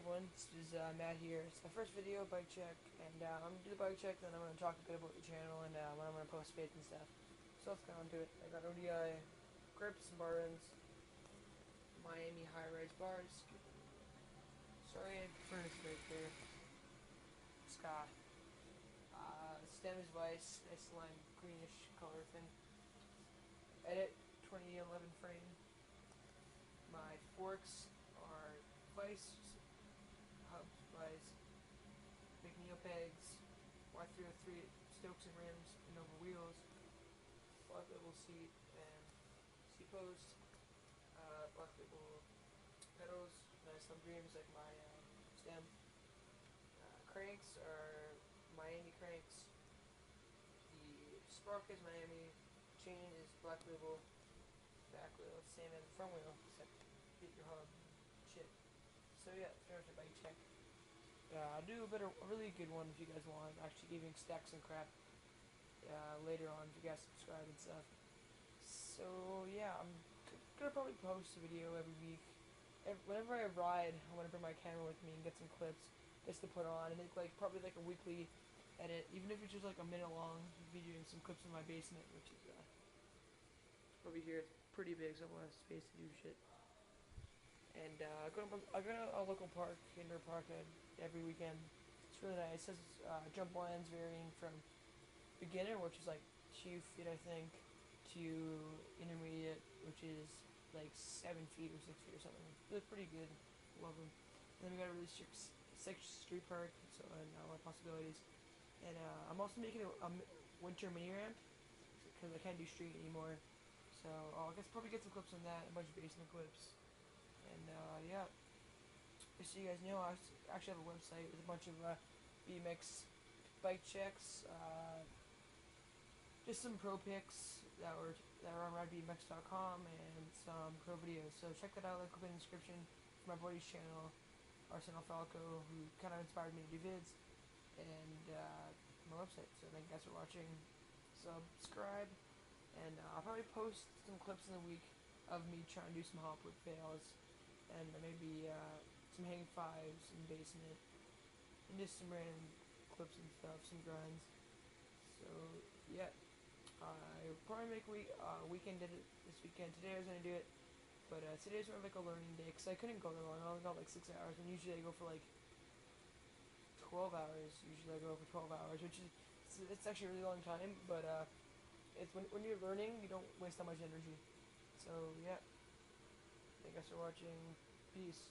everyone, this is Matt here. It's my first video, bike check, and I'm going to do the bike check, then I'm going to talk a bit about the channel and when I'm going to post vids and stuff. So let's get on to it. I got ODI grips and bar ends, Miami high-rise bars. Sorry, the furnace is right there. Scott. Stem is vice, nice lime greenish color thing. Edit 2011 frame. My forks are vice, hubs, vice, big neo pegs, Y303 Stokes and rims, and over wheels, black label seat and seat post, black label pedals, nice lime greens like my stem. Cranks are Miami cranks. The sprock is Miami. Chain is black label. Back wheel, same as the front wheel, except get your hub shit. So yeah, finish the bike check. I'll do a really good one if you guys want. I'm actually giving stacks and crap later on if you guys subscribe and stuff. So yeah, I'm gonna probably post a video every week. Whenever I ride, I want to bring my camera with me and get some clips just to put on and make probably a weekly edit, even if it's just like a minute long video and some clips in my basement, which is over here. It's pretty big, so I want space to do shit. And I go to a local park, indoor park, every weekend. It's really nice. It says jump lines varying from beginner, which is like 2 feet, I think, to intermediate, which is like 7 feet or 6 feet or something. They're pretty good. Love them. And then we got a really sick street park, so and a lot of possibilities. And I'm also making a winter mini ramp because I can't do street anymore. So I guess probably get some clips on that, a bunch of basement clips. And yeah, just so you guys know, I actually have a website with a bunch of BMX Bike Checks, just some pro pics that are on ridebmx.com and some pro videos. So check that out. Link will be in the description for my buddy's channel, Arsenal Falco, who kind of inspired me to do vids, and my website. So thank you guys for watching. Subscribe, and I'll probably post some clips in the week of me trying to do some hop whip fails, and maybe some hang fives, some basement, and just some random clips and stuff, some grinds. So yeah, I probably make weekend did it this weekend. Today I was gonna do it, but today's sort of like a learning day because I couldn't go that long. I only got like 6 hours, and usually I go for like 12 hours. Usually I go for 12 hours, which is it's actually a really long time. But it's when you're learning, you don't waste that much energy. So yeah, thank you guys for watching. Peace.